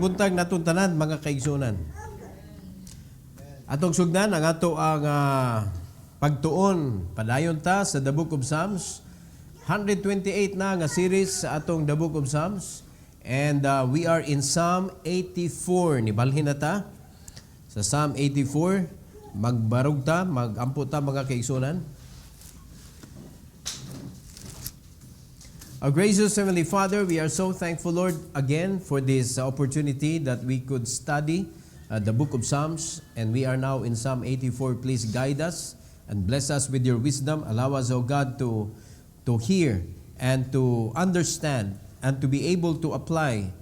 buntag natong tanan mga kaigsunan. Atong sugdan ang ato ang pagtuon padayon ta sa The Book of Psalms. 128 na nga series sa atong The Book of Psalms. And we are in Psalm 84. Nibalhin na ta sa Psalm 84. Magbarog ta, magampo ta mga kaigsunan. Our gracious Heavenly Father, we are so thankful, Lord, again for this opportunity that we could study the Book of Psalms. And we are now in Psalm 84. Please guide us and bless us with your wisdom. Allow us, O God, to hear and to understand and to be able to apply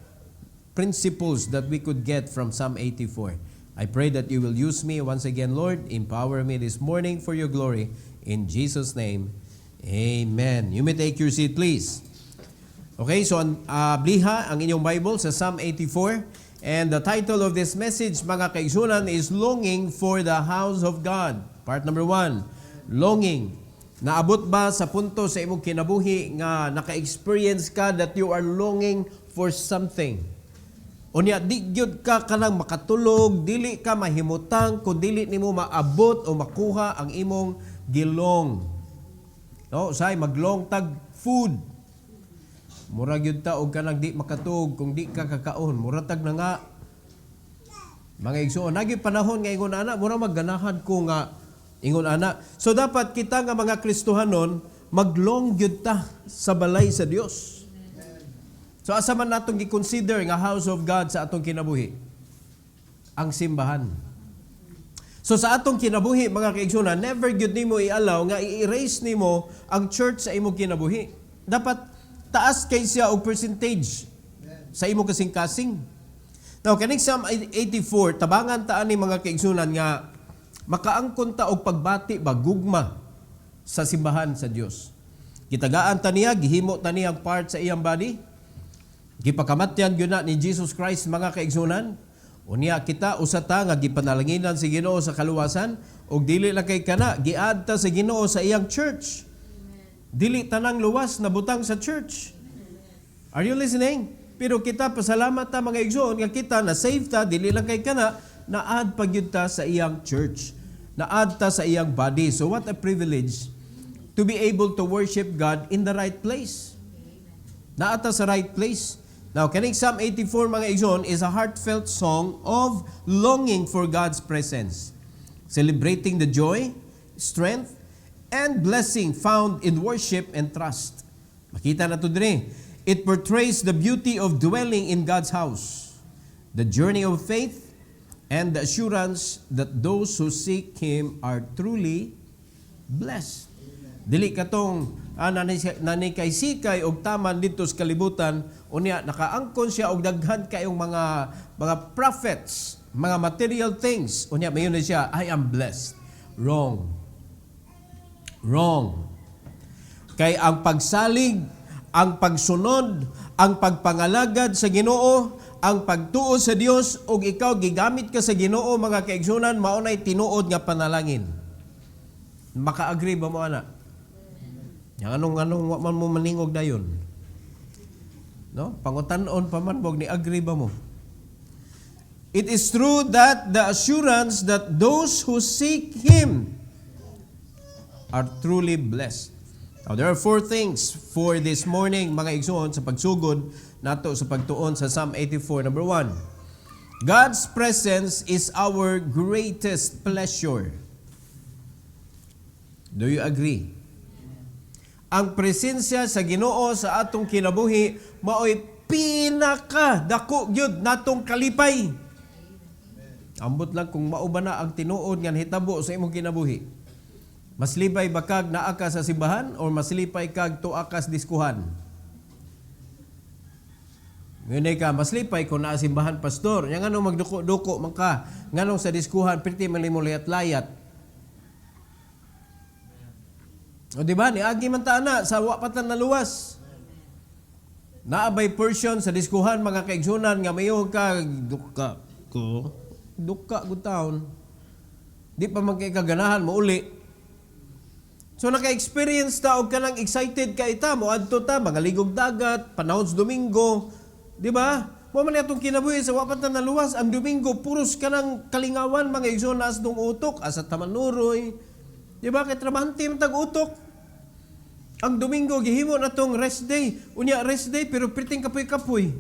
principles that we could get from Psalm 84. I pray that you will use me once again, Lord. Empower me this morning for your glory. In Jesus' name, amen. You may take your seat, please. Okay, so bliha ang inyong Bible sa Psalm 84. And the title of this message, mga kaigsunan, is Longing for the House of God. Part number 1, longing. Naabot ba sa punto sa imong kinabuhi nga naka-experience ka that you are longing for something? Unya, di gyud ka kanang makatulog, dili ka mahimutang, kung dili nimo maabot o makuha ang imong gilong. No, say maglong tag food. Mura gyud ta og kanang di makatug kung di ka kakaon, mura tag na nga. Mga igsoon, nagi panahon nga ingon ana, mura magganahan ko nga ingon ana. So dapat kita nga mga Kristohanon maglong gyud ta sa balay sa Dios. So asa man natong gi-consider nga house of God sa atong kinabuhi? Ang simbahan. So sa atong kinabuhi mga kaigsunan, never gyud nimo i-allow nga i-erase nimo ang church sa imong kinabuhi. Dapat taas kay siya og percentage sa imo kasing-kasing. Now, kaning Psalm 84, tabangan ta ani mga kaigsunan nga makaangkon ta og pagbati ba gugma sa simbahan sa Dios. Gitagaan ta niya, gihimo ta niya part sa iyang body. Gipakamatyan gyud na ni Jesus Christ mga kaigsunan. Unya kita usata nga gipanalanginan si Ginoo sa kaluwasan ug dili lang kay kana giad ta sa Ginoo sa iyang church. Dili tanang luwas na butang sa church. Are you listening? Pero kita pasalamat ta mga igsoon nga kita na save ta, dili lang kay kana, naad pagyud ta sa iyang church. Naad ta sa iyang body. So what a privilege to be able to worship God in the right place. Naad ta sa right place. Now, kaning Psalm 84 mga igsoon is a heartfelt song of longing for God's presence. Celebrating the joy, strength, and blessing found in worship and trust. Makita na ito din. It portrays the beauty of dwelling in God's house, the journey of faith, and the assurance that those who seek Him are truly blessed. Dili katong nanikay-sikay og taman dito sa kalibutan, unya nakaangkon siya og daghan kayong mga prophets, mga material things. Unya mayon na siya, I am blessed. Wrong. Kay ang pagsalig, ang pagsunod, ang pagpangalagad sa Ginoo, ang pagtuo sa Dios ug ikaw gigamit ka sa Ginoo mga kaigsunan, mao nay tinuod nga panalangin. Maka-agree ba mo ana? Yang anong wa man mo maningog dayon? No? Pangutanon pa man bog ni agree ba mo? It is true that the assurance that those who seek Him are truly blessed. Now, there are 4 things for this morning, mga igsoon, sa pagsugod nato sa pagtuon sa Psalm 84. Number 1, God's presence is our greatest pleasure. Do you agree? Ang presensya sa Ginoo sa atong kinabuhi mao'y pinaka dako gyud natong kalipay. Ambot lang kung mao ba na ang tinuod nga hitabo sa imong kinabuhi. Mas lipay ba kag naa ka sa simbahan o mas lipay kag tuwa ka sa diskuhan? Ngunit ka, mas lipay kung naa simbahan, pastor. Yang anong magduko-duko man ka. Nganong sa diskuhan, pwede mo layat-layat. O diba, niagi man ta na, sa wapatan na luwas. Naabay portion sa diskuhan, mga kaigsunan, nga mayong ka, duka good taon. Di pa magkikaganahan mo uli. So naka-experience ta og kanang excited ka ita mo adto ta mga ligog dagat, panahon sa Domingo, di ba? Mo man atong kinabuhi sa wapat na naluwas, ang Domingo puros ka ng kalingawan mga igsoon na asdong utok, asa tamanuroy. Di ba kay trabahante man tag utok. Ang Domingo gihimo na tong rest day. Unya rest day pero priting kapoy-kapoy.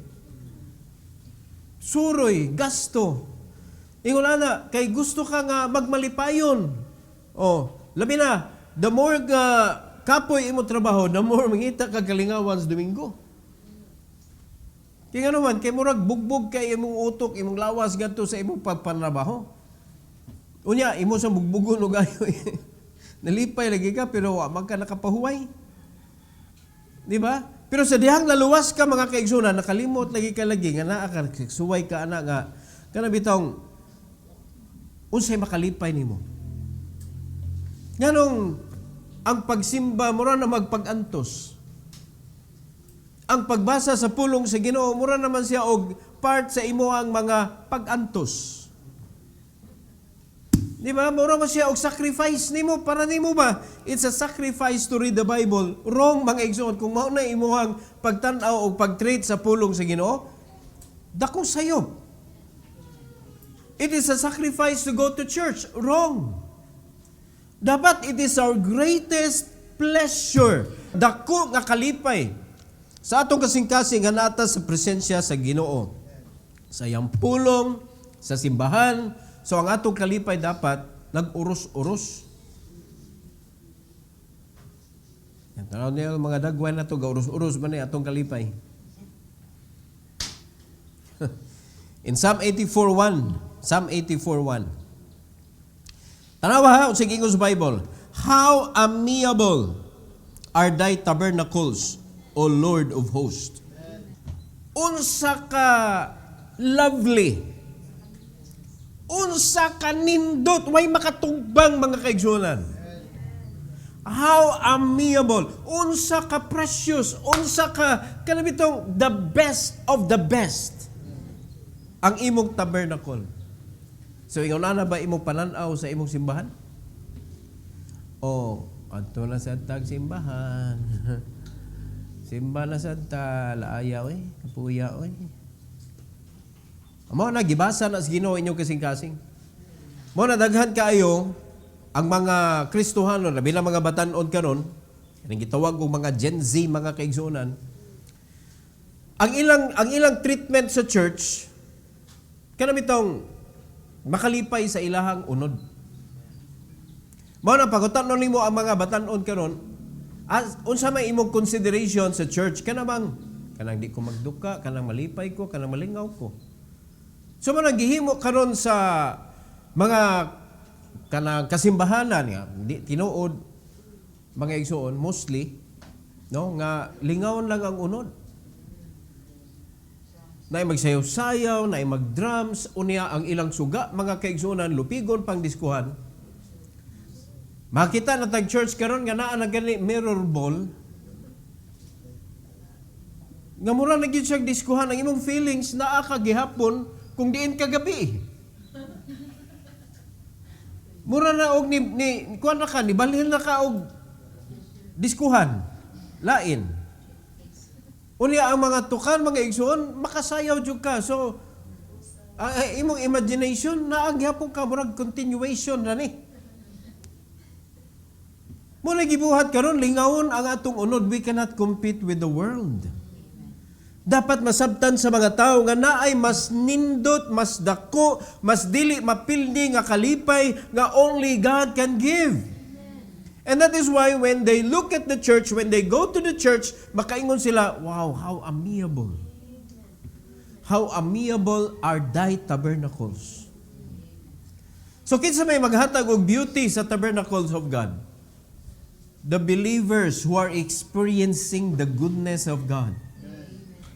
Suroy, gasto. Ingon ana kay gusto ka nga magmalipayon. Oh, labi na, the more kapoy imo trabaho, the more mangita ka kalingawan sa Domingo. Kaya naman, kay murag bugbog kay imong utok, imong lawas gadto sa imong pagpanrabaho. Unya, imo sa bugbugon og ayo. Nalipay lagi ka pero wa man ka nakapahuway. Di ba? Pero sa dihang laluwas ka mga kaigsunan, nakalimot lagi ka lagi nga naa ka suway ka ana nga kana bitong unsay makalipay nimo. Nganong ang pagsimba mura na magpag-antos. Ang pagbasa sa pulong sa Ginoo mura naman siya og part sa imuhang mga pag-antos. Di ba? Mura man siya og sacrifice nimo para nimo ba? It's a sacrifice to read the Bible. Wrong mga igsoon kung mao na imuhang pagtan-aw og pag-treat sa pulong sa Ginoo. Dako sayop. It is a sacrifice to go to church. Wrong. Dapat it is our greatest pleasure. Dako nga kalipay sa atong kasing-kasing nga nata sa presensya sa Ginoo. Sa iyang pulong, sa simbahan, so ang atong kalipay dapat nag-uros-uros. Yan tanaw niyo mga dagway na to ga-uros-uros man ni atong kalipay. In Psalm 84:1, Psalm 84:1. Tanawa ha, sa English Bible. How amiable are thy tabernacles, O Lord of hosts. Unsa ka lovely. Unsa ka nindot. Way makatugbang mga kaigsunan. How amiable. Unsa ka precious. Unsa ka kanabitong the best of the best. Ang imong tabernacle. So, ingon na ba imong pananaw sa imong simbahan? O, adto na sa tag simbahan. Simba na sa ta, laaya oy, kapuya oy. Amo na gibasa na sa Ginoo inyo kasing-kasing. Mo na daghan kaayo ang mga Kristohano, labi na mga batan-on karon, kanang gitawag og mga Gen Z mga kaigsunan. Ang ilang treatment sa church kanang bitong makalipay sa ilahang unod. Mo na pagutan nimo ang mga batan-on karon. Unsa may imong consideration sa church kanang di ko magduka, kanang malipay ko, kanang malingaw ko. So man gihimo karon sa mga kanang kasimbahanan nga di tinuod mga igsoon mostly no nga lingawon lang ang unod. Naay magsayaw-sayaw, naay mag-drums, unya ang ilang suga mga kaigsuonan lupigon pang diskuhan. Makita na tag church karon nga naa na gani mirror ball. Nga mura na gyud siya diskuhan ang imong feelings naa ka gihapon kung diin ka gabi. Mura na og ni kuan na ka ni balhin na ka og diskuhan. Lain. Unya ang mga tukan mga igsoon makasayaw jud ka. So imong imagination naa gihapon ka murag continuation na ni. Muna gibuhat karon lingawon ang atong unod. We cannot compete with the world. Dapat masabtan sa mga tao nga naay mas nindot, mas dako, mas dili mapildi nga kalipay nga only God can give. And that is why when they look at the church, when they go to the church, makaingon sila, wow, how amiable. How amiable are thy tabernacles. So kinsa may maghatag og beauty sa tabernacles of God? The believers who are experiencing the goodness of God.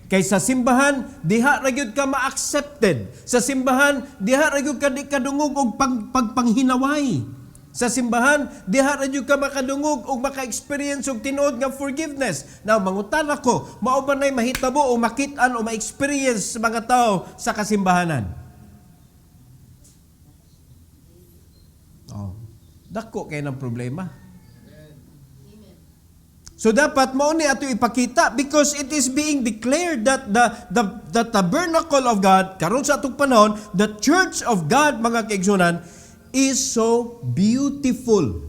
Kay sa simbahan, diha ra gyud ka ma-accepted. Sa simbahan, diha ra gyud ka di kadungog og pagpanghinaway. Sa simbahan, diha ra gyud ka makadungog og maka-experience og tinuod nga forgiveness. Now, mangutan ako, mao ba nay mahitabo o makit-an o ma-experience sa mga tao sa kasimbahanan? Dako kay ng problema. So dapat mao ni ato ipakita because it is being declared that the tabernacle of God karon sa atong panahon, the church of God, mga kaigsunan, is so beautiful.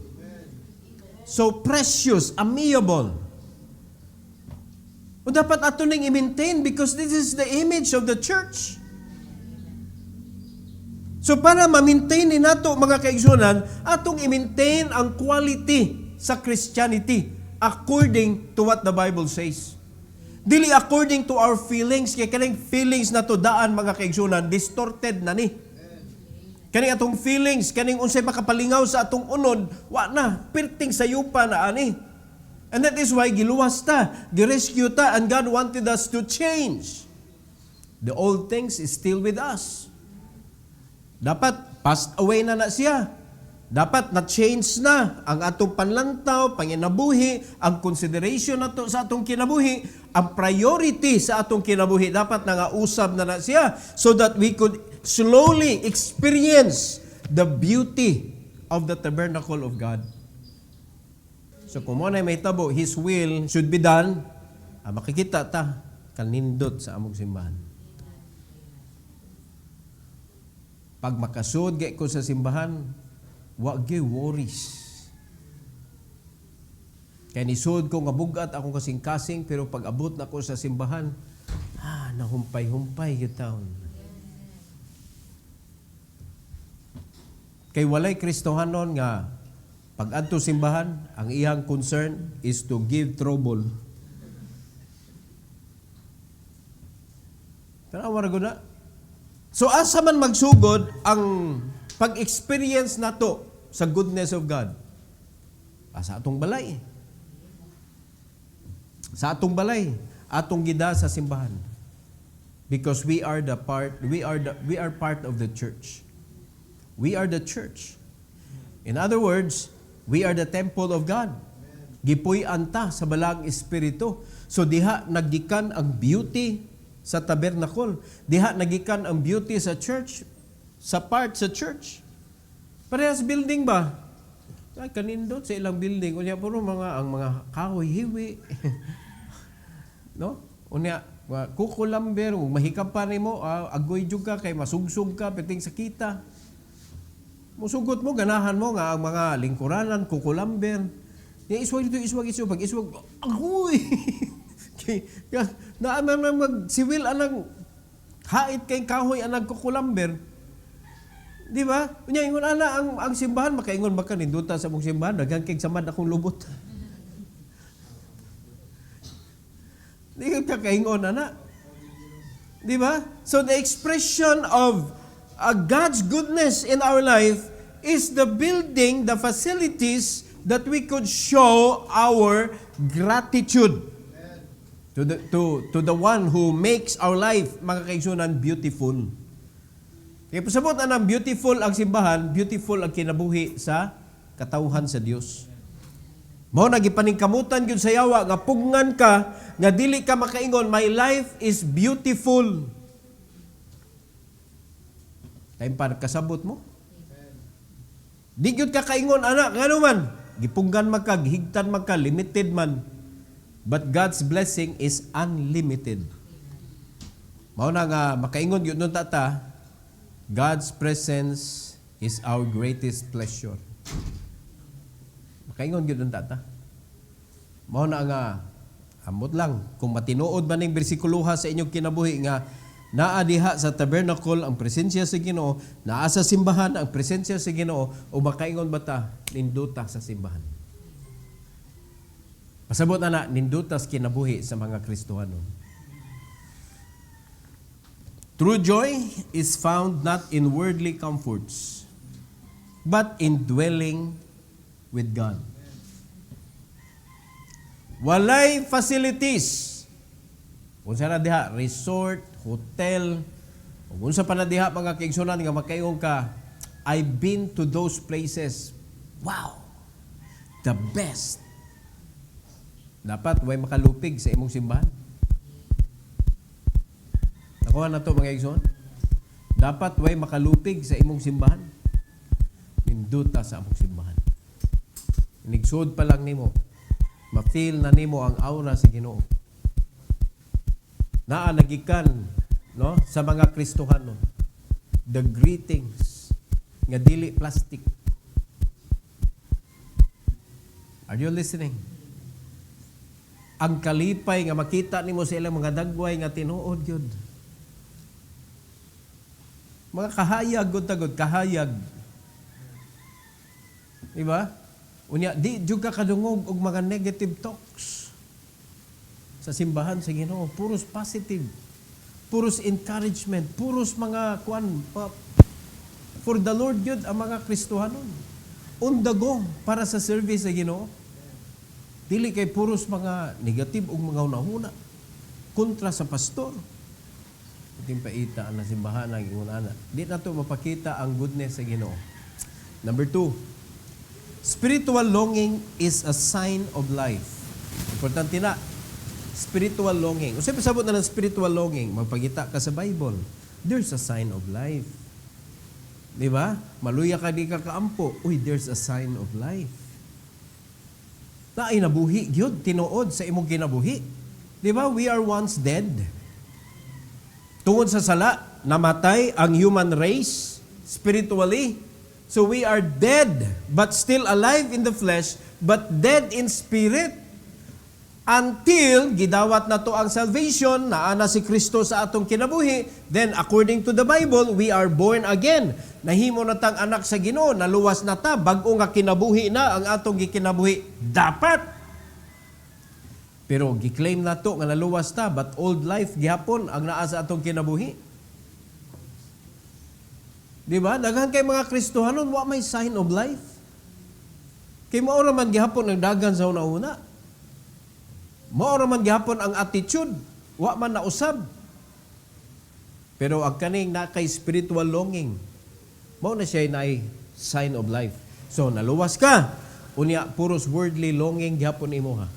So precious, amiable. O dapat ato ning i-maintain because this is the image of the church. So para ma-maintain ni nato, mga kaigsunan, atong i-maintain ang quality sa Christianity according to what the Bible says. Dili according to our feelings, kaya kaning feelings na to daan, mga kaigsunan, distorted na ni. Kaning atong feelings, kaning unsay makapalingaw sa atong unod, wa na, pirting sa yupa na ani. And that is why giluwas ta, girescue ta, and God wanted us to change. The old things is still with us. Dapat passed away na siya. Dapat na-change na ang atong panlantaw, panginabuhi, ang consideration nato sa atong kinabuhi, ang priority sa atong kinabuhi, dapat nangausab na siya so that we could slowly experience the beauty of the tabernacle of God. So kung mo na may tabo, His will should be done, makikita ta, kanindot sa among simbahan. Pag makasud gay ko sa simbahan, wag gyud worries. Kaya nisod ko nga bugat akong kasing-kasing, pero pag abot na ko sa simbahan, nahumpay-humpay gyud taon. Kay walay Kristohanon nga pag adto simbahan, ang iyang concern is to give trouble. Tanawa ra gud na. So asa man magsugod ang pag-experience nato sa goodness of God? Sa atong balay. Sa atong balay, atong gida sa simbahan. Because we are part of the church. We are the church. In other words, we are the temple of God. Gipuy-an ta sa balang espiritu. So diha nagikan ang beauty sa tabernacle. Diha nagikan ang beauty sa church, sa church. Parehas building ba? Ay, kanindot sa ilang building. Unya puro ang mga kahoy, hiwi. No? Unya, kukulamber, mahikap pa nimo, agoy jud ka, kay masugsug ka, piting sakita. Musugot mo, ganahan mo nga ang mga lingkuranan, kukulamber. Iswag dito, iswag. Pag iswag, agoy! Naaman na magsiwil anang hait kay kahoy anang kukulamber. Di ba? Unya ingon ana ang simbahan, makaingon ba ka ninduta sa mong simbahan, daghang kay samad akong lubot. Di ka kaingon ana. Di ba? So the expression of God's goodness in our life is the building, the facilities that we could show our gratitude to the one who makes our life, mga kaigsunan, beautiful. Kaya pasabot na beautiful ang simbahan, beautiful ang kinabuhi sa katawhan sa Dios. Mao nagipaningkamutan gyud sa yawa nga pugngan ka nga dili ka makaingon, my life is beautiful. Time pa kasabot mo. Di gyud ka kaingon ana ngano man, gipunggan man ka, gihigtan man ka, limited man. But God's blessing is unlimited. Mao na nga makaingon gyud nun tata, God's presence is our greatest pleasure. Makaingon gyud nun tata. Mao na nga amot lang kung matinuod man ning bersikuloha sa inyong kinabuhi nga naa diha sa tabernacle ang presensya sa Ginoo, naa sa simbahan ang presensya sa Ginoo, o makaingon bata ninduta sa simbahan. Pasabot na ninduta sa kinabuhi sa mga Kristohano. True joy is found not in worldly comforts, but in dwelling with God. Walay facilities. Kung saan na diha, resort, hotel, kung sa panadiha mga kaigsunan nga makaingon ka, I've been to those places. Wow! The best. Dapat way makalupig sa imong simbahan. Nakuha na to mga kaigsunan. Dapat way makalupig sa imong simbahan. Ninduta sa among simbahan. Nigsud pa lang nimo. Ma-feel na nimo ang aura sa Ginoo. Naa nagikan, no, sa mga Kristohanon. The greetings nga dili plastic. Are you listening? Ang kalipay nga makita nimo sa ilang mga dagway nga tinuod gyud. Mga kahayag gud tagod, kahayag. Diba? Unya di jud ka kadungog og mga negative talks sa simbahan sa Ginoo. Puros positive. Puros encouragement. Puros mga for the Lord yun ang mga Kristohanon. Undago para sa service sa Ginoo. Dili kay puros mga negative o mga hunahuna. Kontra sa pastor. Iting paita ang simbahan ng ingunana. Di na ito mapakita ang goodness sa Ginoo. Number 2. Spiritual longing is a sign of life. Importante na. Spiritual longing. Usay pasabot na ng spiritual longing, magpagita ka sa Bible. There's a sign of life. Di ba? Maluya ka di ka kaampo. Uy, there's a sign of life. Na ay nabuhi, gyud tinuod sa imong kinabuhi. Di ba? We are once dead. Tungod sa sala, namatay ang human race spiritually. So we are dead, but still alive in the flesh, but dead in spirit. Until gidawat na to ang salvation, naana si Kristo sa atong kinabuhi, then according to the Bible, we are born again. Nahimo na tang anak sa Ginoo, naluwas na ta, bag-o nga kinabuhi na ang atong gikinabuhi. Dapat! Pero giklaim na to nga naluwas ta, but old life gihapon ang naa sa atong kinabuhi. Di ba? Daghan kay mga Kristohanon, wa may sign of life. Kay mao ra man gihapon ang dagan sa una-una. Mao ra man gihapon ang attitude, wa man nausab. Pero ang kaning na kay spiritual longing, mao na siya na sign of life. So naluwas ka, unya puros worldly longing gihapon imo ha.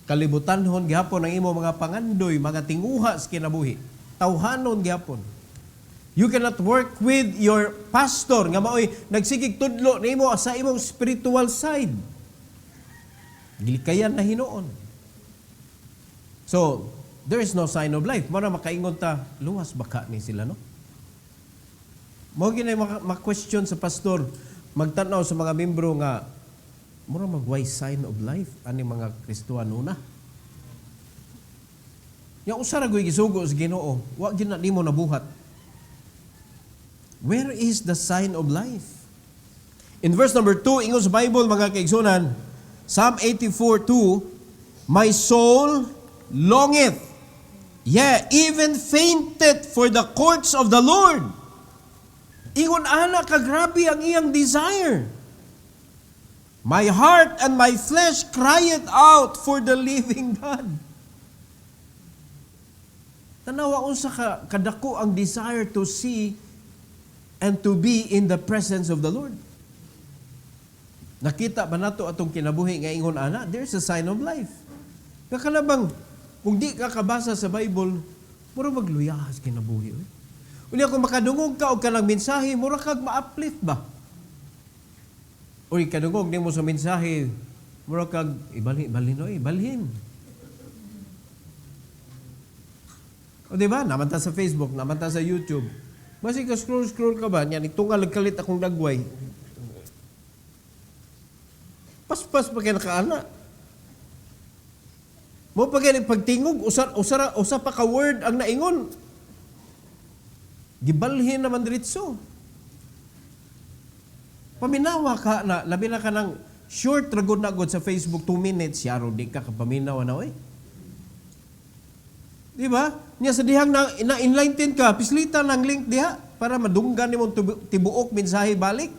Kalibutanhon gihapon ang imo mga pangandoy, mga tinguha sa kinabuhi. Tawhanon gihapon. You cannot work with your pastor nga maoy nagsigig tudlo nimo sa imong spiritual side. Gilikayan na hinuon. So, there is no sign of life. Mara makaingon ta, luwas baka ni sila, no? Mao ginay ma-question sa pastor, magtanaw sa mga membro nga mura magway sign of life ani mga Kristohano na. Yang usara goy gisugo sa Ginoo, wa gyud na nimo nabuhat. Where is the sign of life? In verse number 2, ingon sa Bible, mga kaigsunan, Psalm 84:2, my soul longeth, yea, even fainted for the courts of the Lord. Ingon ana kagrabe ang iyang desire. My heart and my flesh crieth out for the living God. Tanawa unsa kadako ang desire to see and to be in the presence of the Lord. Nakita ba nato atong kinabuhi nga ingon ana, there's a sign of life. Kaya bang, kung di ka kabasa sa Bible, mura magluyahas kinabuhi. Unya kung makadungog ka o kanang mensahe, mura kag ma-uplift ba? O kadungog ni mo sa mensahe, mura kag, balhin. O diba, namanta sa Facebook, namanta sa YouTube, basi ka scroll ka ba? Yan, itungal kalit akong dagway. Paspas pa kayo nakaana. Mo pa kayo pagtingog, usa pa ka word ang naingon. Gibalhin naman diritso. Paminawa ka na, labi na ka ng short ragod na agad sa Facebook, 2 minutes, yaro, di ka paminawa na, oy. Di ba? Nya sa dihang na-enlighten ka, pislita ng link diha para madunggan nimo tibuok mensahe balik.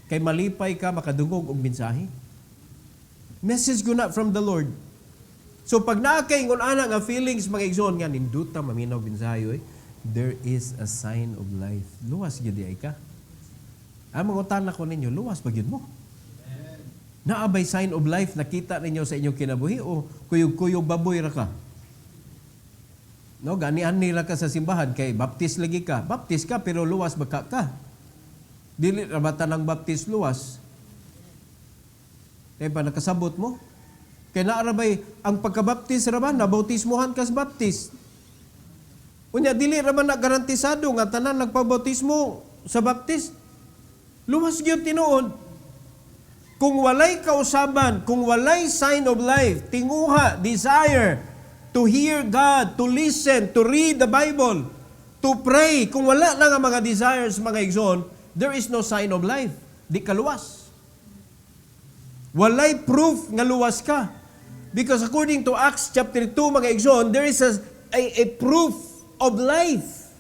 Kay malipay ka makadungog og mensahe. Message guna from the Lord. So pag naa kay ingon ana nga feelings mga igsoon nga ninduta maminaw mensahe, there is a sign of life. Luwas gyud ay ka. Ang mangutan ko ninyo, luwas ba gyud mo? Naabay sign of life nakita ninyo sa inyong kinabuhi o kuyog-kuyog baboy ra ka? No, gani-ani ra ka sa simbahan kay baptist lagi ka. Baptist ka pero luwas ba ka? Dili ra bata ng baptist luwas. Kaya pa nakasabot mo? Kaya naarabay, ang pagkabaptis raman, nabautismuhan kas baptis. Unya, dili raman na garantisado nga tanan nagpabautismo sa baptis. Luwas gyud tinuod. Kung walay kausaban, kung walay sign of life, tinguha, desire to hear God, to listen, to read the Bible, to pray, kung wala lang ang mga desires, mga igsoon, there is no sign of life. Di ka luwas. Walay proof nga luwas ka. Because according to Acts chapter 2, mga igsoon, there is a proof of life.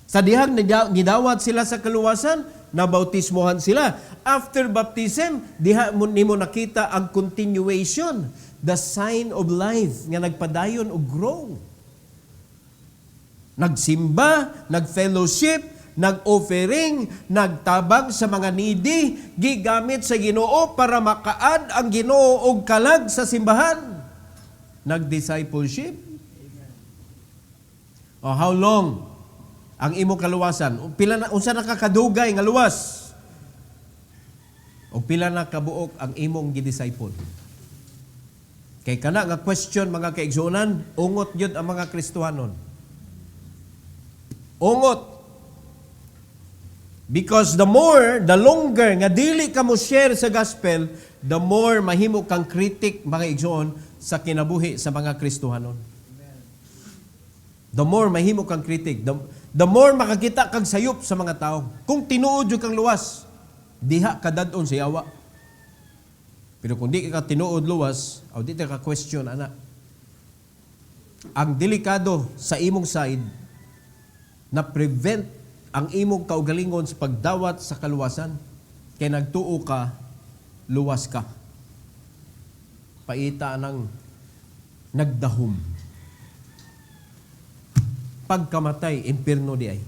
Sa dihang gidawat sila sa kaluwasan, nabautismohan sila. After baptism, diha nimo nakita ang continuation, the sign of life nga nagpadayon o grow. Nagsimba, nagfellowship, nag-offering, nagtabang sa mga needy, gigamit sa Ginoo para makaad ang Ginoo og kalag sa simbahan. Nag-discipleship. Oh, how long ang imong kaluwasan? Pila na unsa nakakadugay nga luwas? O pila na kabuok ang imong gidisciple? Kay kana nga question mga kaigsunan, ungot gyud ang mga Kristohanon. Ungot. Because the longer nga dili ka mo share sa gospel, the more mahimo kang critic, mga igsoon, sa kinabuhi sa mga Kristohanon. The more mahimo kang critic, the more makakita kang sayop sa mga tao. Kung tinuod yung kang luwas, diha ka dadon sa yawa. Pero kung di ka tinuod luwas, o di ka question, ana. Ang delikado sa imong side, na prevent ang imong kaugalingon sa pagdawat sa kaluwasan, kay nagtuo ka, luwas ka. Paita ng nagdahom. Pagkamatay, impierno di ay.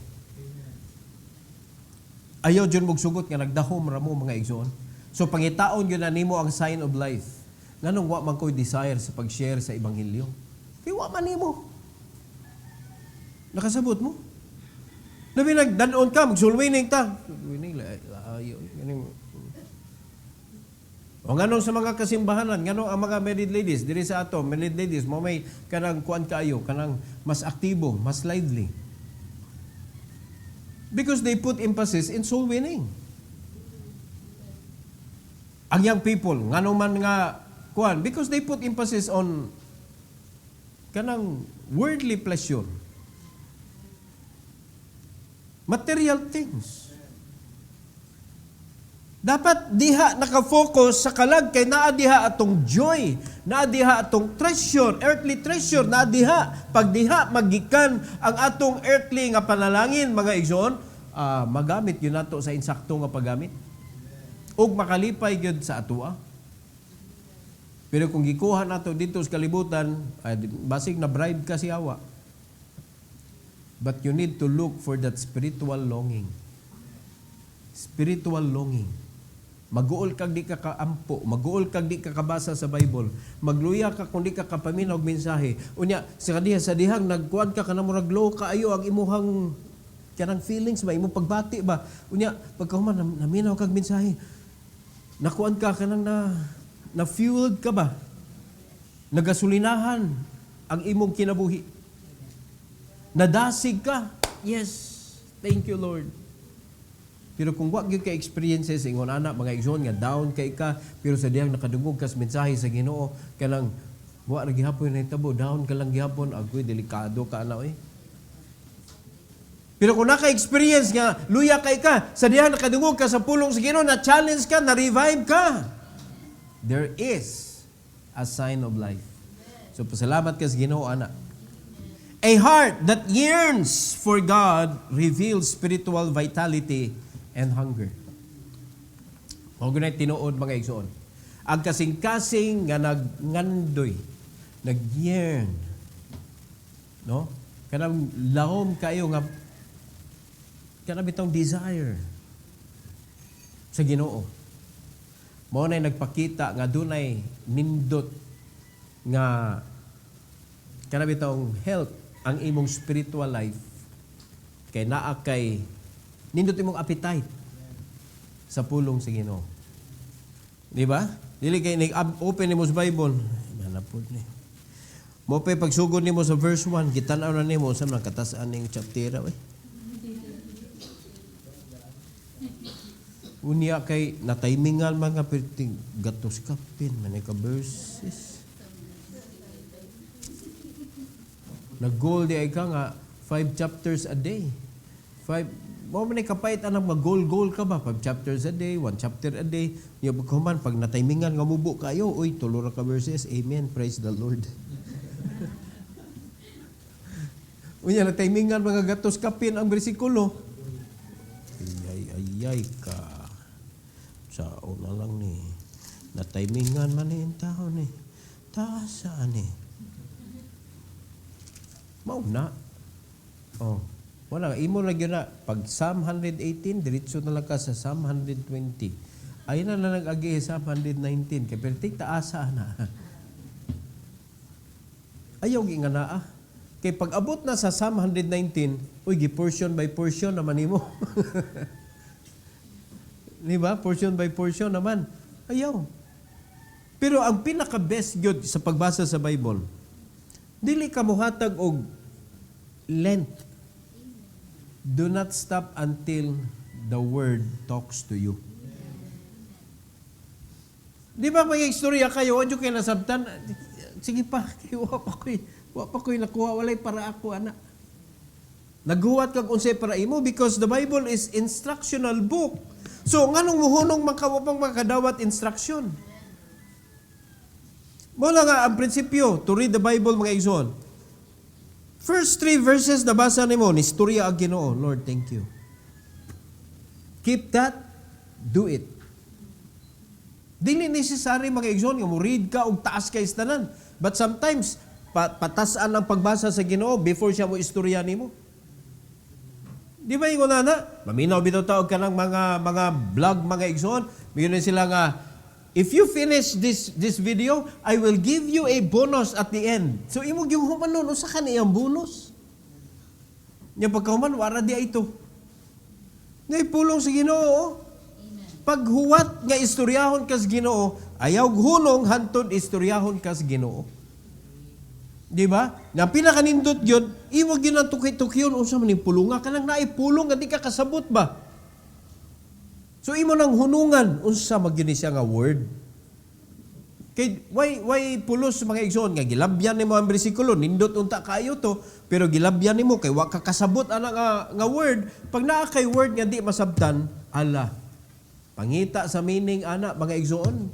Ayaw dyan magsugot nga nagdahom ramo mga igsoon. So pangitaon yun na nimo ang sign of life. Nganong wa man ko'y desire sa pag-share sa Ebanghelyo? Kaya wa man nimo. Nakasabot mo? Nabi nagdanon ka, magsulwining ta. Sulwining, ayaw. O nganong sa mga kasimbahanan, nganong ang mga married ladies, diri sa ato, married ladies, mo may kanang kuan kaayo, kanang mas aktibo, mas lively. Because they put emphasis in soul winning. Ang young people, nganong man nga kuan, because they put emphasis on kanang worldly pleasure. Material things. Dapat diha nakafocus sa kalag kay naa diha atong joy, naa diha atong treasure, earthly treasure, naa diha pag diha magikan ang atong earthly nga panalangin mga igsoon, magamit yun nato sa insakto nga paggamit. Ug makalipay gyud sa atoa. Pero kung gikuha nato dito sa kalibutan, basig na bribe ka si awa. But you need to look for that spiritual longing. Spiritual longing. Maguol kag di ka kaampo, maguol kag di ka kabasa sa Bible, magluya ka kung di ka kapaminaw og mensahe. Unya, sa dihang nagkuan ka kanang murag low kaayo ang imuhang kanang feelings ba, imong pagbati ba. Unya, pagkahuman naminaw kag mensahe, nakuan ka kanang na fueled ka ba? Nagasulinahan ang imong kinabuhi. Nadasig ka. Yes. Thank you, Lord. Pero kung wag gyud ka experiences ingon ana mga igsoon nga down kay ka, pero sa diyang nakadungog kas mensahe sa Ginoo kanang wa ra gihapon nahitabo, down ka lang gihapon, agoy delikado ka ana oy. Pero kung naka-experience nga luya kay ka, sa diyang nakadungog ka sa pulong sa Ginoo, na challenge ka, na revive ka, there is a sign of life. So pasalamat ka sa Ginoo ana. A heart that yearns for God reveals spiritual vitality and hunger. O gunay tinuod mga igsoon. Ang kasing-kasing nga nagngandoy, nag-yearn, no? Kanang lahom kayo nga kanang bitong desire sa Ginoo. Mao nay nagpakita nga dunay nindot nga kanang bitong health ang imong spiritual life kay naa kay nindot imong appetite sa pulong sa Ginoo. Di ba? Dili kay open nimo sa Bible. Manapod ni. Mo pay pagsugod nimo sa verse 1, gitan-aw na nimo sa nang katas-an ning chapter oy. Unya kay natimingan mga perting gatos kapin man ka verses. Nag-goal di ay ka nga 5 chapters a day. 5 mo man kapait anang mag-goal ka ba 5 chapters a day, 1 chapter a day. Nya pagkuman pag natimingan nga mubo kayo, oy tulo ra ka verses. Amen. Praise the Lord. Unya natimingan mga gatos kapin ang bersikulo. Ay ka. Sa una lang ni natimingan man ni tao ni. Taasaan ni. Mauna. Oh. Wala, imo lang yun na. Pag Psalm 118, diretso na lang ka sa Psalm 120. Ayun na lang nag-agi sa Psalm 119. Kaya pertik taasa na. Ayaw nga na Kaya pag abot na sa Psalm 119, uy, portion by portion naman imo. Diba? Portion by portion naman. Ayaw. Pero ang pinaka-best yun sa pagbasa sa Bible, dili ka muhatag og length. Do not stop until the Word talks to you. Di ba may istorya kayo, adyo kayo nasabtan, sige pa, wa pa ko'y nakuha, walay para ako, anak. Naghuwat kag unsay para imo because the Bible is instructional book. So, nganong muhunong makawapang makadawat instruction? Mula nga ang prinsipyo, to read the Bible, mga igsoon. First 3 verses na basa nimo, ni istorya ang Ginoo. Lord, thank you. Keep that, do it. Dili necessary mga igsoon nga mo read ka og taas kay tanan. But sometimes patasan ang pagbasa sa Ginoo before siya mo istorya nimo. Di ba ingon na? Maminaw bitaw taog ka ng mga vlog mga igsoon. Mayroon sila nga, if you finish this video, I will give you a bonus at the end. So imo gyud humanon usa ka niyang bonus. Nya pagkahuman wara di ito. Nay pulong sa Ginoo. Paghuwat nga istoryahon kas Ginoo, ayaw hunong hantod istoryahon kas Ginoo. Di ba? Na pinakanindot yun, iwag yun ang tukay-tukyon unsa man ning pulunga kanang naay pulong nga di ka kasabot ba? So imo nang hunungan unsa magyuni siya nga word. Kay why pulos mga igsoon nga gilabyan nimo ang bersikulo nindot unta kaayo to pero gilabyan nimo kay wa ka kasabot ana nga word pag naa kay word nga di masabtan ala pangita sa meaning ana mga igsoon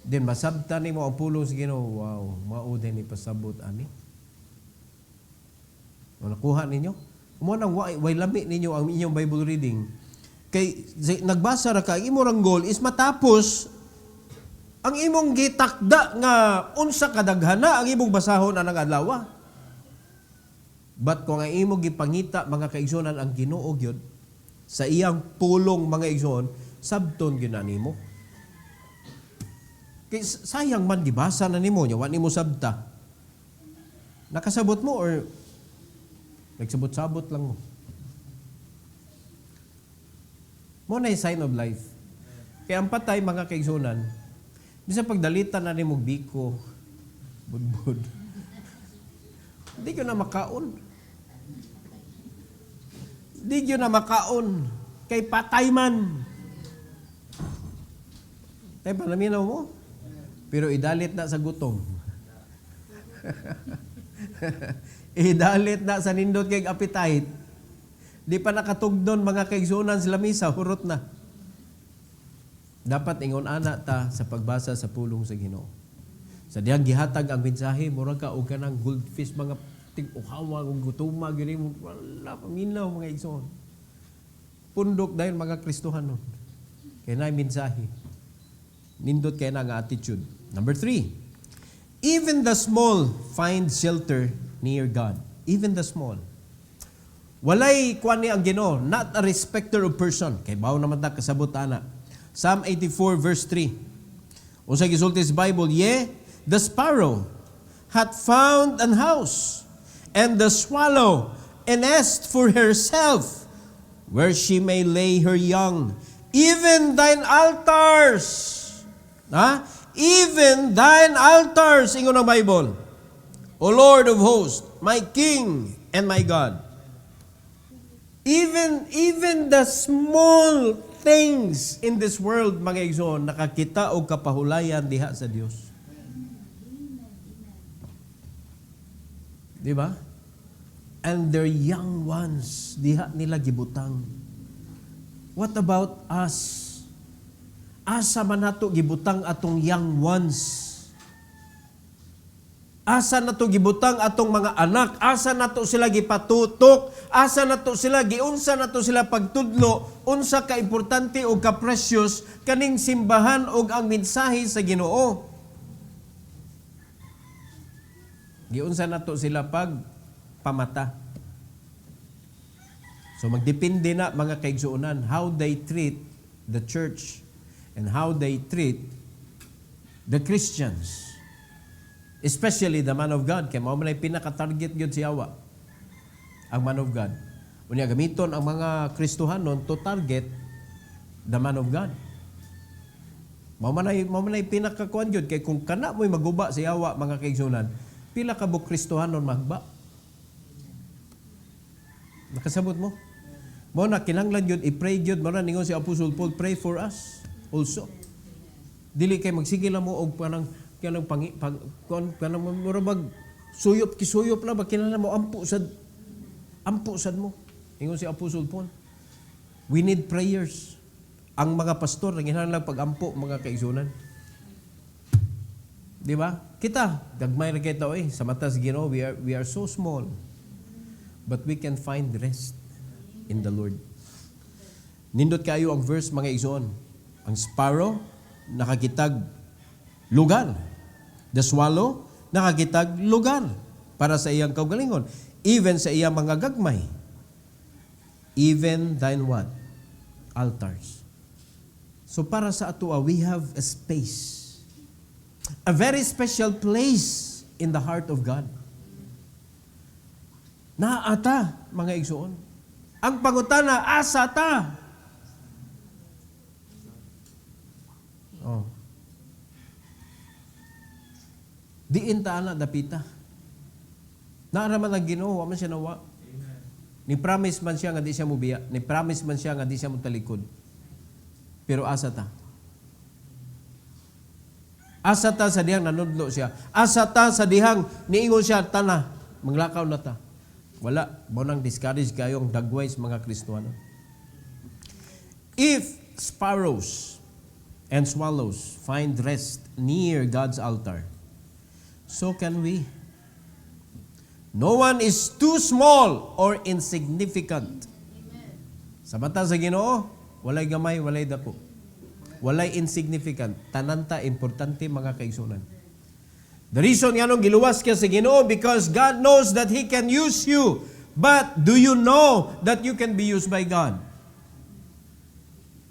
then masabtan nimo ang pulong sa Ginoo. Wow, mao din ni pasabot ani. Wala kuha ninyo? Mo nang way lami ninyo ang inyong Bible reading. Kay nagbasa ra ka imo rang goal is matapos ang imong gitakda nga unsa kadaghana ang imong basahon anang adlaw. But kung ang imong gipangita mga kaigsonan ang Ginoo gyud sa iyang pulong mga igsoon, sabton gyud nimo. Kay sayang man gibasa na nimo nya wa nimo sabta. Nakasabot mo or nagsabot-sabot lang mo. Mo na sign of life. Kaya ang patay mga kaigsonan, bisa pagdalita na nimo biko, budbud. Di ko na makaon. Di ko na makaon. Kay patay man. Tay palaminaw mo. Pero idalit na sa gutom. Idalit na sa nindot kay appetite. Di pa nakatugdon mga kaigsunan sila misa, hurot na. Dapat ingon ana ta sa pagbasa sa pulong sa Ginoo. Sa diyang gihatag ang mensahe, mura ka og kanang goldfish mga tig-uhawa ug gutuma gini mo wala paminaw mga igsoon. Pundok dahil mga Kristohanon. Kay na mensahe. Nindot kay na nga attitude. Number 3. Even the small find shelter near God. Even the small. Walay kuan ni ang Ginoo, not a respecter of person. Kay bawo naman ta kasabot ana. Psalm 84 verse 3. Unsa gisulti sa Bible, the sparrow hath found an house, and the swallow a nest for herself, where she may lay her young. Even thine altars Ha? Even thine altars, ingon ang Bible. O Lord of hosts, my King and my God. Even the small things in this world, mga igsoon, nakakita og kapahulayan diha sa Dios. Di ba? And their young ones, diha nila gibutang. What about us? Asa man nato gibutang atong young ones? Asa nato gibutang atong mga anak? Asa nato sila gipatutok? Asa nato sila giunsa nato sila pagtudlo? Unsa ka importante o ka precious kaning simbahan og ang mensahe sa Ginoo? Giunsa nato sila pag pamata? So magdepende na mga kaigsuonan how they treat the church and how they treat the Christians. Especially the man of God. Kaya mao man ay pinaka-target yun si Yawa. Ang man of God. Unya gamiton ang mga Kristohanon to target the man of God. Mao man ay pinaka-kuan yun. Kaya kung kana mo'y maguba si Yawa, mga kaigsunan, pila ka buk Kristohanon magba? Nakasabot mo? Mao na kinahanglan yun, i-pray yun. Mao na ningon si Apostle Paul, pray for us also. Dili kay magsige lang mo og kanang murabag suyop kisuyop na ba kinahanglan mo ampo sad mo. Ingon si Apostle Paul. We need prayers. Ang mga pastor kinahanglan pag-ampo mga kaigsunan. Di ba? Kita dagmay ra kita sa mata sa Ginoo, we are so small. But we can find rest in the Lord. Nindot kayo ang verse mga igsoon. Ang sparrow nakakitag lugar. The swallow nakakitag lugar para sa iyang kaugalingon. Even sa iyang mga gagmay. Even thine what? Altars. So para sa atua, we have a space. A very special place in the heart of God. Naata, mga igsoon. Ang pangutana, asa ta? Oh. Diin ta ana dapita. Naaraman ang Ginoo, wa man siya nawa. Ni promise man siya nga di siya mubiya. Ni promise man siya nga di siya mutalikod. Pero asa ta? Asa ta sa dihang nanudlo siya. Asa ta sa dihang niingon siya, tana, manglakaw na ta. Wala. Bonang discourage kayong dagways mga Kristiyano. If sparrows and swallows find rest near God's altar, so can we. No one is too small or insignificant. Sa mata sa Ginoo, walay gamay, walay dako. Walay insignificant. Tananta, importante mga kaigsunan. The reason nga nung giluwas ka sa Ginoo because God knows that He can use you. But do you know that you can be used by God?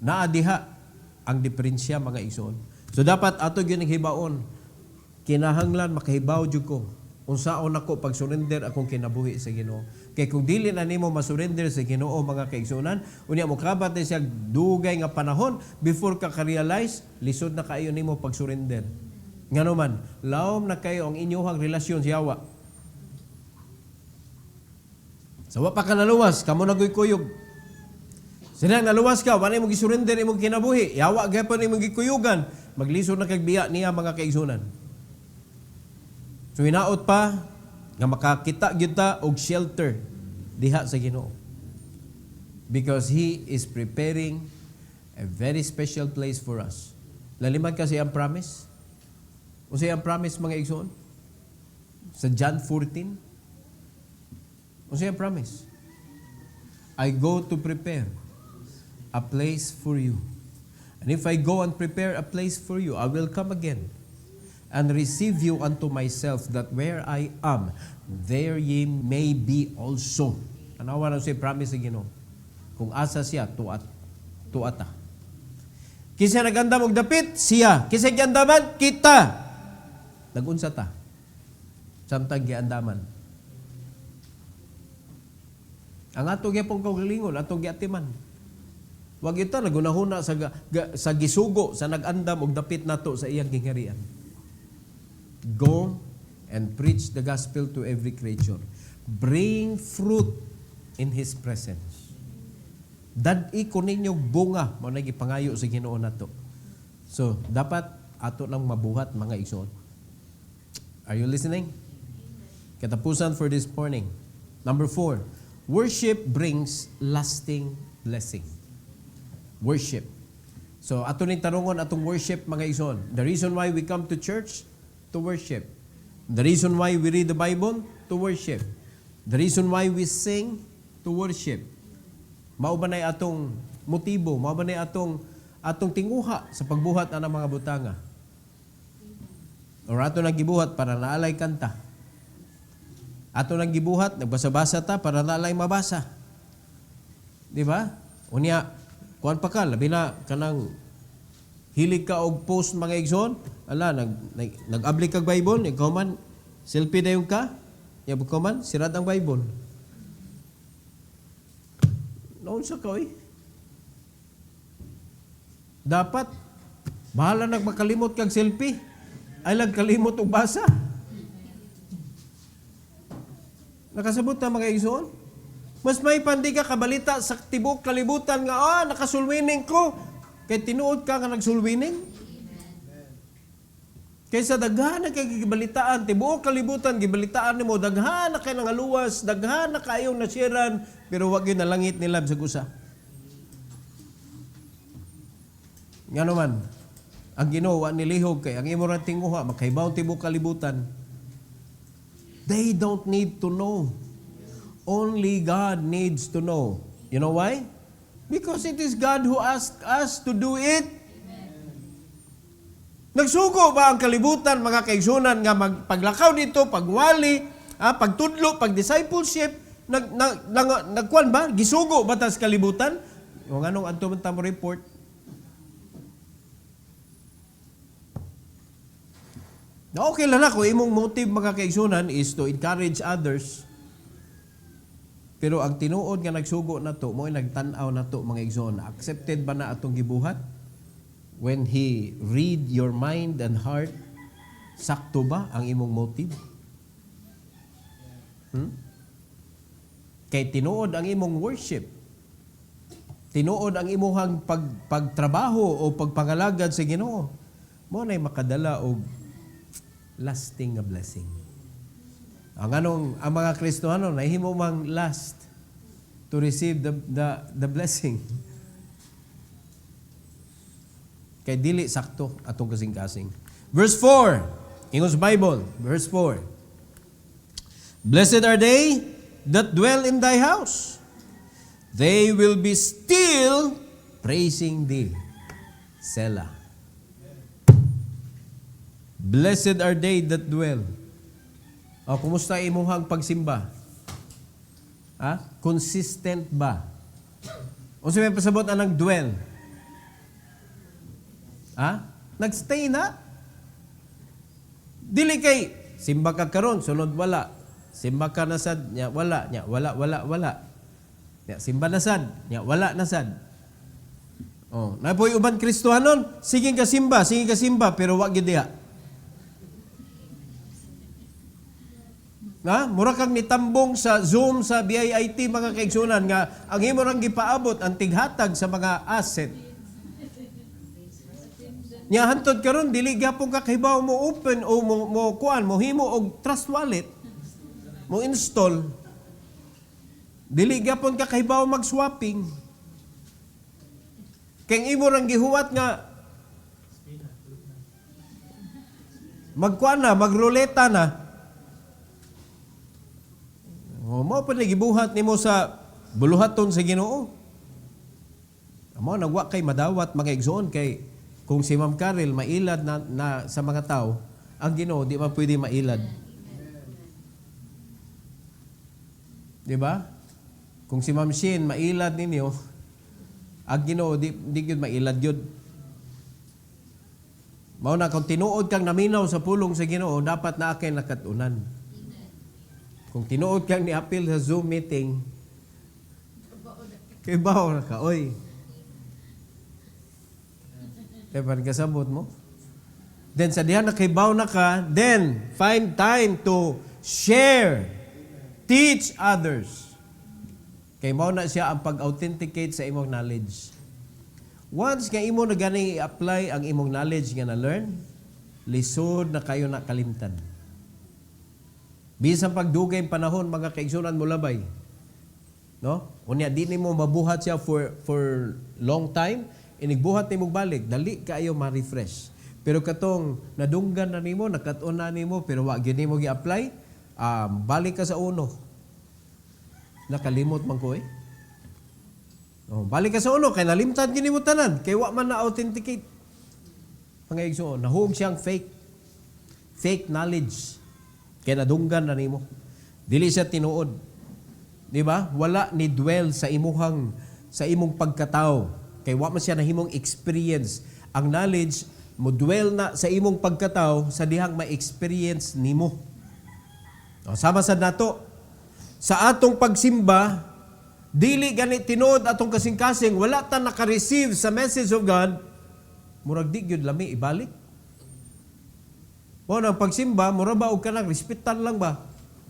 Naadiha ang diferensya mga igsoon. So dapat ato gyud hibaon. Kinahanglan makahibaw jud ko unsaon ako pag surrender akong kinabuhi sa Ginoo. Kay kung dili na nimo masurrender sa Ginoo mga kaigsunan, unya mo kabat siya dugay nga panahon before ka realize lisod na kaayo nimo pag surrender. Ngano man, lawom na kayo ang inyong relasyon sa Yawa. Sa wa pa ka naluwas, kamo nagkuyog. Sinang naluwas ka, wala mo gisurrender imong kinabuhi. Yawa gyapon imong gikuyugan, maglisod na kag biya niya mga kaigsunan. So hinaot pa nga makakita gyud ta og shelter diha sa Ginoo. Because He is preparing a very special place for us. Laliman kasi ang promise. O siya ang promise mga igsoon? Sa John 14. O siya ang promise? I go to prepare a place for you. And if I go and prepare a place for you, I will come again and receive you unto myself, that where I am, there ye may be also. Anawa na siya promise sa Ginoo. Kung asa siya, tuata. Kisa naganda mong dapit, siya. Kisa giandaman, kita. Nagunsa ta. Samtang giandaman. Ang ato gyapong kaugalingon, ato giatiman. Wag ita nagunahuna sa gisugo sa nagandam og dapit nato sa iyang gingharian. Go and preach the gospel to every creature. Bring fruit in His presence. Dad-i ko ninyo bunga mo na gipangayo sa Ginoo nato. So, dapat ato lang mabuhat mga igsoon. Are you listening? Katapusan for this morning. Number 4, worship brings lasting blessing. Worship. So, ato ning tarungon atong worship mga igsoon. The reason why we come to church, to worship. The reason why we read the Bible, to worship. The reason why we sing, to worship. Mao ba nay atong motibo, mao ba nay atong tinguha sa pagbuhat ana mga butanga. Or ato nang gibuhat para naalay kanta. Ato nang gibuhat nagbasa-basa ta para naalay mabasa. Di ba? Unya, kuan pa ka labi na kanang hilig ka og post mga igsoon, ala nag-abli kag Bible, ikaw man selfie dayon ka, ya ikaw man sirad ang Bible. Noon sa koy. Dapat bahala nagmakalimot kag selfie. Ay lang kalimot og basa. Nakasabot na mga igsoon. Mas may pandi ka kabalita sa tibok kalibutan nga nakasulwining ko. Kay tinuod ka nga nagsulwining. Kaysa daghan na kay gibalitaan, tibuok kalibutan gibalitaan nimo, daghan na kay nangaluwas, daghan na kayong nasiran, pero wag yun nalangit nila sa gusa. Nga naman, ang Ginoo wa nilihog kay ang imo ra tinguha makaibaw tibuok kalibutan. They don't need to know. Only God needs to know. You know why? Because it is God who asked us to do it. Nagsugo ba ang kalibutan, mga kaigsunan, nga paglakaw dito, pagwali, pagtudlo, pag-discipleship, nagkuan ba? Gisugo ba tas kalibutan? O nga nung anto mo report? Na okay lang na kung imong motive, mga kaigsunan, is to encourage others. Pero ang tinuod nga nagsugo na to, mo'y nagtanaw na to, mga igsoon, accepted ba na atong gibuhat? When He read your mind and heart, sakto ba ang imong motive? Kay tinuod ang imong worship. Tinuod ang imong pagtrabaho o pagpangalagad sa Ginoo. Mo na'y makadala og lasting nga blessing. Ang mga Kristiyano nahimo mang last to receive the blessing. Kay dili sakto atong kasing-kasing. Verse 4, ingos Bible, verse 4. Blessed are they that dwell in thy house. They will be still praising thee. Selah. Blessed are they that dwell. Kumusta imuhang pagsimba? Consistent ba? Unsa may pasabot anang dwell? Nagstay na? Dili kay simba ka karon, sunod wala. Simba ka nasad, nya wala, nya wala. Nya simba nasad, nya wala nasad. Napoy uban Kristohanon, sige ka simba, pero wa gid diha. Mura kang nitambong sa Zoom sa BIIT mga kaigsunan nga ang imo rang gipaabot ang tighatag sa mga asset. Nya hantod karon dili gyapon ka kahibaw mo open o mo himo og trust wallet mo install. Dili gyapon ka kahibaw mag-swapping. Kay imo rang gihuwat nga magruleta na. Mo pa gibuhat nimo sa buluhaton sa Ginoo. Amo nagwa kay madawat mga igsoon kay kung si Ma'am Carol mailad na sa mga tao, ang Ginoo di man pwede mailad. Di ba? Kung si Ma'am Shin mailad ninyo, ang Ginoo di gyud mailad gyud. Mao na kung tinuod kang naminaw sa pulong sa Ginoo, dapat na akay nakatunan. Kung tinuod kang niapil sa Zoom meeting, kay bawo na ka, oy. Kaya kasabot mo. Then sa diha nakibaw na ka, then find time to share, teach others. Kay mao na siya ang pag-authenticate sa imong knowledge. Once nga imo na gani i-apply ang imong knowledge nga na-learn, lisod na kayo nakalimtan. Bisan pagdugay panahon, mga kaigsunan mo labay. No? Unya, di ni mo mabuhat siya for long time, inigbuhat ni mo balik, dali kayo ma-refresh. Pero katong nadunggan na nimo, nakatuon na nimo, pero wag yun mo gi-apply, balik ka sa uno. Nakalimot man ko eh. Balik ka sa uno, kay nalimtan gini mo tanan, kay wa man na-authenticate. Pangayigsoon, nahug siyang fake knowledge. Kaya nadunggan na nimo. Dili siya tinuod. Di ba? Wala ni dwell sa imong pagkatao. Kay wa man siya nahimong experience. Ang knowledge mo dwell na sa imong pagkatao sa dihang ma-experience nimo. Sama sad nato sa atong pagsimba, dili gani tinuod atong kasing-kasing, wala ta naka-receive sa message of God, murag di gyud lami ibalik. Mo nang pagsimba, mura ba og kanang respetan lang ba?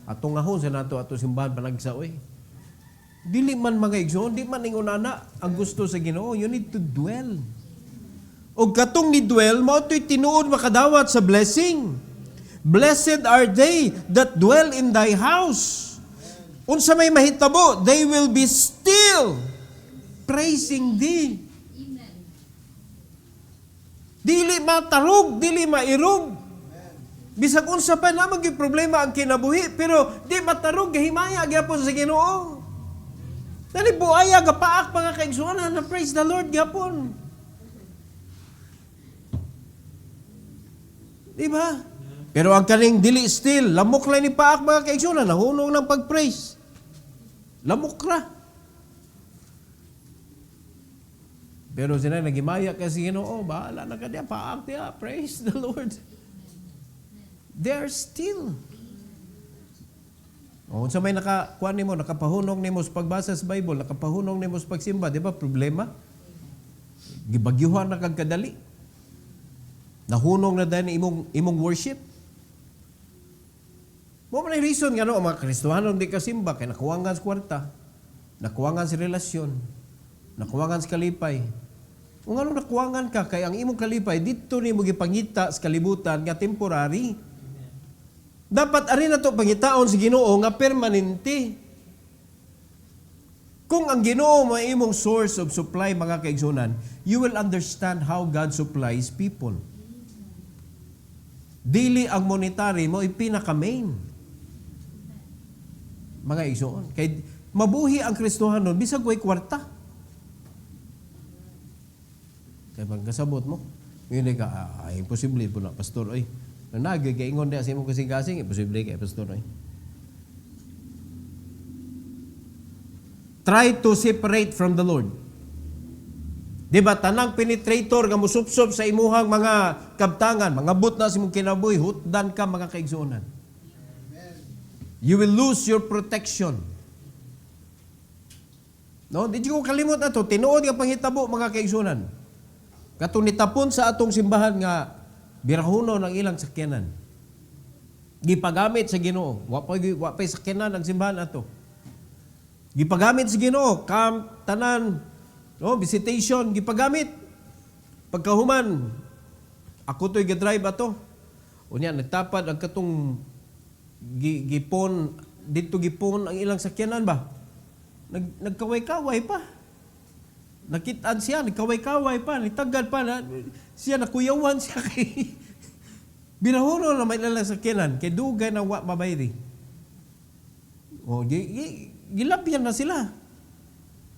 Atong ngahon sa nato ato simbahan panagsaoy. Dili man mga igsoon, di man ingunana ang gusto sa Ginoo, you need to dwell. Og katong ni dwell, mao to'y tinuod makadawat sa blessing. Blessed are they that dwell in thy house. Unsa may mahitabo, they will be still praising thee. Amen. Dili matarog, dili mairog. Bisag unsa pa naman gyud problema ang kinabuhi, pero di matarog gahimaya gyapon sa Ginoo. Dali buaya gapaak mga kaigsuonan na praise the Lord gyapon. Di ba? Pero ang kaning dili still, lamok lang ni paak mga kaigsuonan, nahunong ng pag-praise. Lamok ra. Pero sila nagimaya kasi Ginoo, bahala na ka diya, paak diya, praise the Lord. They are still. Sa may nakakuan nimo, nakapahunong nimo sa pagbasa sa Bible, nakapahunong nimo sa pagsimba, di ba problema? Gibagyuhan na kagkadali. Nahunong na dahil imong worship. Mo man reason nga no, mga Kristohanon di kasimba kay nakuwangan sa kwarta, nakuwangan sa relasyon, nakuwangan sa kalipay. Kung ano nakuwangan ka, kay ang imong kalipay, dito nimo gipangita sa kalibutan nga temporary. Dapat ari na to pangitaon sa Ginoo nga permanente. Kung ang Ginoo may imong source of supply mga kaigsunan, you will understand how God supplies people. Dili ang monetary mo ipinaka-main. Mga igsoon. Kay mabuhi ang Kristohanon bisag way kwarta. Kaya pagkasabot mo, yun ka, imposible po na, pastor, ay, nagagaingon na sa imong kasing-kasing, imposible kay pastor, ay. Try to separate from the Lord. Diba, tanang penetrator nga musupsop sa imuhang mga kabtangan, mga but na sa imong kinabuhi, hutdan ka mga kaigsuonan. You will lose your protection. No, di ko kalimot na to, tinuod nga panghitabo mga kaigsuonan. Katong nitapon sa atong simbahan nga birahuno ng ilang sakyanan. Gipagamit sa Ginoo. Wa pay sakyanan ang simbahan ato. Gipagamit sa Ginoo, tanan, no, visitation, gipagamit. Pagkahuman, ako to'y gadrive ato. Unya, nagtapad ang katong gipon, dito gipon ang ilang sakyanan ba? Nagkaway-kaway pa. Nakitaan siya, nagkaway-kaway pa, nitagad pa na, siya nakuyawan siya kay birahuno na may ilang sakyanan, kay dugay na wa mabayri. O, gilapyan na sila.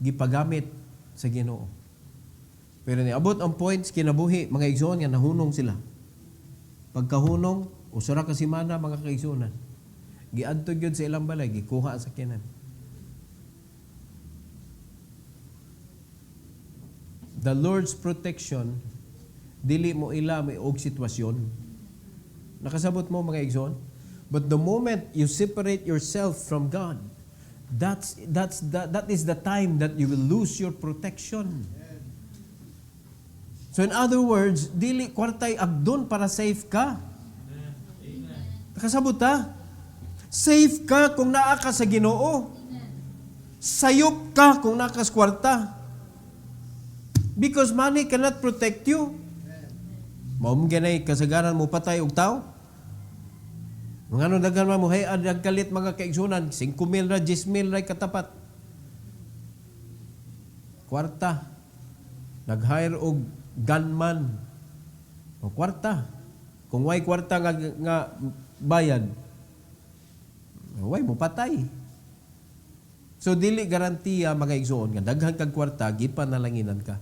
Gipagamit sa Ginoo. Pero niabot ang points kinabuhi, mga igsoon nga nahunong sila. Pagkahunong, usara ka simana mga kaigsuonan. Giadtod yun sa ilang balay, gikuha sa sakyanan. The Lord's protection, dili mo ila may og sitwasyon. Nakasabot mo mga igsoon? But the moment you separate yourself from God, that is the time that you will lose your protection. So in other words, dili kwartay agdon para safe ka. Nakasabot ta? Safe ka kung naa ka sa Ginoo. Sayop ka kung naa ka sa kwarta. Because money cannot protect you. Maum ganay kasagaran mo patay og tao. Mga ano daghan mo hay adagkalit mga kaigsunan, 5,000 ra 10,000 ra katapat. Kwarta. Nag-hire og gunman. O kwarta. Kung way kwarta nga bayad, way mo patay. So dili garantiya mga igsoon nga daghan kag kwarta gipanalanginan ka.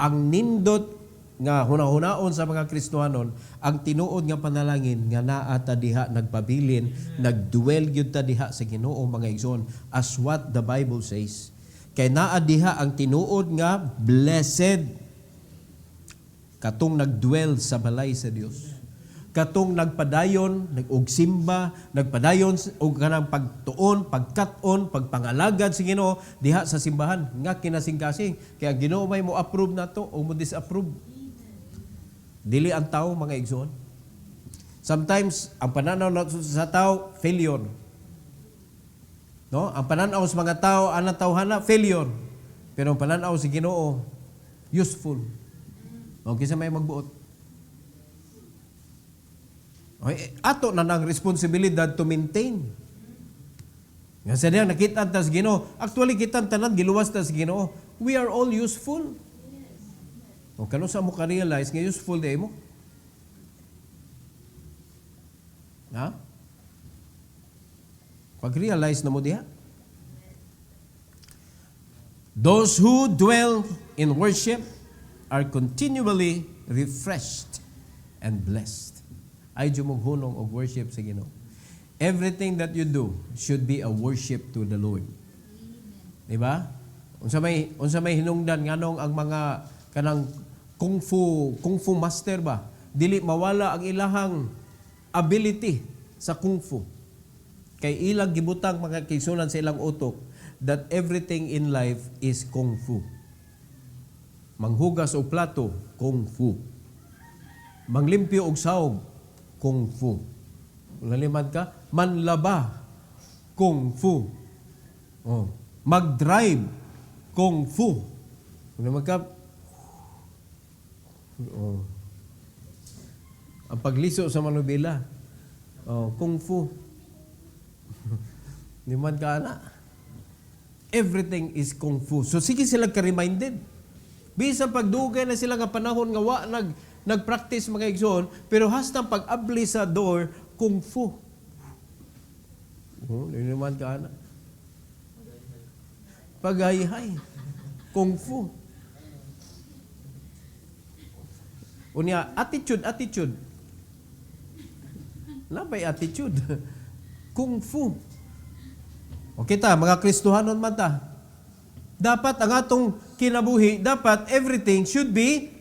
Ang nindot nga hunahunaon sa mga Kristohanon, ang tinuod nga panalangin nga naa ta diha nagpabilin, nagduel gyud ta diha sa Ginoo mga igsoon, as what the Bible says. Kay naa diha ang tinuod nga blessed katong nagduel sa balay sa Dios. Katong nagpadayon, nag-ugsimba, nagpadayon og kanang pagtuon, pagkaton, pagpangalagad sa Ginoo diha sa simbahan nga kinasing-kasing. Kaya ang Ginoo may mo approve nato o mo disapprove. Dili ang tao mga igsoon. Sometimes ang pananaw nato sa tao failure. No? Ang pananaw sa mga tao ana tawhana failure. Pero ang pananaw sa Ginoo useful. Okay sa may magbuot. Okay, ato na ng responsibilidad to maintain. Nga sa diyan, nakita ta sa Ginoo. Actually, kita tanan, giluwas ta sa Ginoo. We are all useful. O kano sa mo ka-realize nga useful day mo? Ha? Pag-realize na mo diha? Those who dwell in worship are continually refreshed and blessed. Ay jumog-hunong og worship sa Ginoo. Everything that you do should be a worship to the Lord. Diba? Unsa may hinungdan nganong ang mga kanang kung fu master ba? Dili mawala ang ilahang ability sa kung fu. Kay ilang gibutang mga kaigsunan sa ilang utok that everything in life is kung fu. Manghugas og plato, kung fu. Manglimpyo og sahog, kung fu. Lalimad ka, manlaba, kung fu. Oh. Mag-drive, kung fu. Lalimad ka, oh. Ang pagliso sa manubila, oh, kung fu. Limad ka na. Everything is kung fu. So sige sila ka-reminded. Bisan pagdugay na sila nga panahon nga wa nag-practice mga igsoon, pero hastang pag-abli sa door, kung fu. Oh, naman ka na. Pagayhay. Kung fu. Unya, attitude. Labay attitude. Kung fu. O kita, mga Kristohanon man ta. Dapat ang atong kinabuhi, dapat everything should be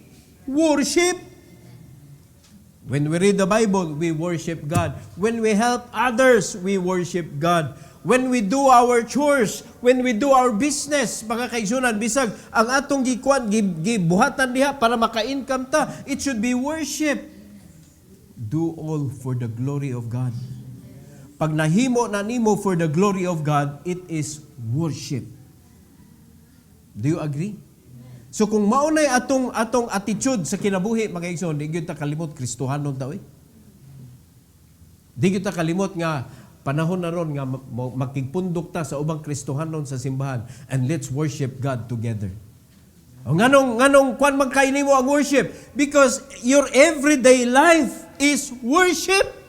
worship. When we read the Bible, we worship God. When we help others, we worship God. When we do our chores, when we do our business, mga kaigsunan, bisag ang atong gibuhatan diha para maka-income ta, it should be worship. Do all for the glory of God. Pag nahimo na nimo for the glory of God, it is worship. Do you agree? So kung maunay atong attitude sa kinabuhi mga igsoon, di gyud ta kalimot Kristohanon ta oy. Di gyud ta kalimot nga panahon na ron nga makigpundok ta sa ubang Kristohanon sa simbahan, and let's worship God together. O nganong kwan magkaini mo ang worship? Because your everyday life is worship.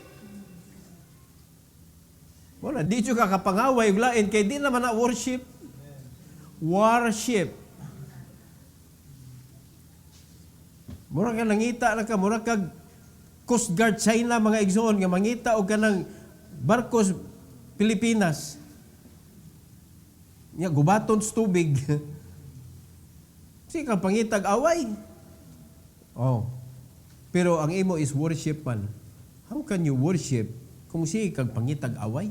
Wala, di ka kapangaway uglain kay di naman na worship. Worship. Mura ka nangita na ka, mura kag Coast Guard China mga igsoon nga mangita og kanang barkos Pilipinas. Nya gubaton sa tubig. Sige kang pangitag away. Oh. Pero ang imo is worship man. How can you worship kung sige kang pangitag away?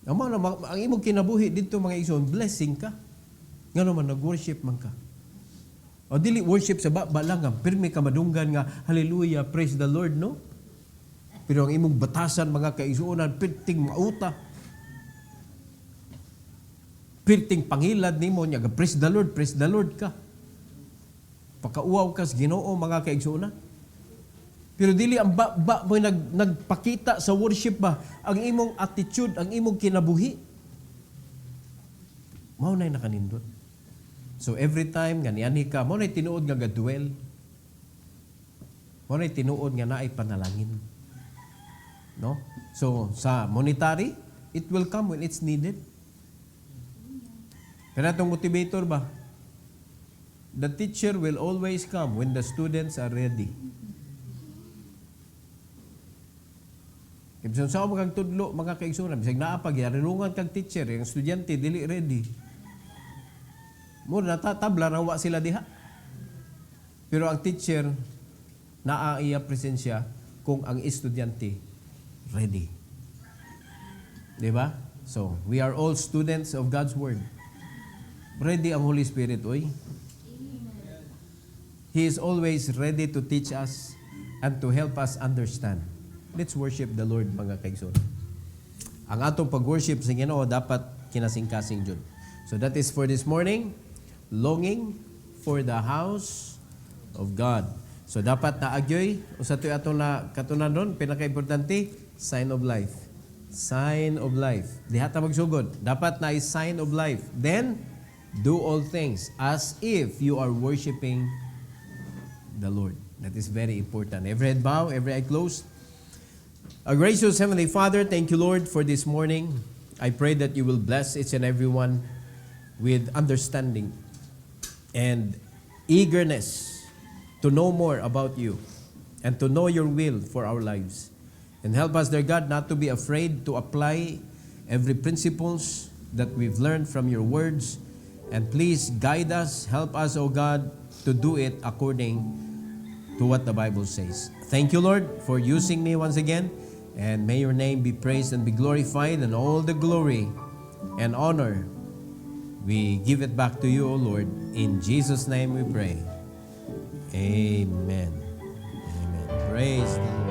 Ang imo kinabuhi dito mga igsoon, blessing ka. Nga naman nag-worship man ka. O dili worship sa baba lang, nga pirmi ka madunggan nga, hallelujah, praise the Lord, no? Pero ang imong batasan, mga kaigsuonan, pirting mauta. Pirting pangilad nimo nya, praise the Lord ka. Pakauaw ka sa Ginoo, mga kaigsuonan. Pero dili ang ba mo nagpakita sa worship ba, ang imong attitude, ang imong kinabuhi. Mao nay nakanindot. So every time nga niani ka, mo nay tinuod nga gadwell. Mo nay tinuod nga naay panalangin. No? So sa monetary, it will come when it's needed. Pero atong motivator ba? The teacher will always come when the students are ready. Kaya sa mga tudlo, mga kaigsunan, bisag naapag, yarilungan kag teacher, yung estudyante, dili ready. Muna natatabla, nawa sila diha. Pero ang teacher, naaiya presensya kung ang estudyante ready. Diba? So, we are all students of God's Word. Ready ang Holy Spirit, oy. He is always ready to teach us and to help us understand. Let's worship the Lord, mga kaigsoon. Ang atong pag-worship sa Ginoo dapat kinasing-kasing jud. So that is for this morning, longing for the house of God. So dapat naagyoy usa toy atong na katunan ron, pinaka-importante, sign of life. Sign of life. Diha ta magsugod. Dapat na is sign of life. Then do all things as if you are worshiping the Lord. That is very important. Every head bow, every eye closed. Our gracious Heavenly Father, thank you, Lord, for this morning. I pray that you will bless each and every one with understanding and eagerness to know more about you and to know your will for our lives. And help us, dear God, not to be afraid to apply every principles that we've learned from your words. And please guide us, help us, O God, to do it according to what the Bible says. Thank you, Lord, for using me once again. And may your name be praised and be glorified, and all the glory and honor, we give it back to you, O Lord. In Jesus' name we pray. Amen. Amen. Praise the Lord.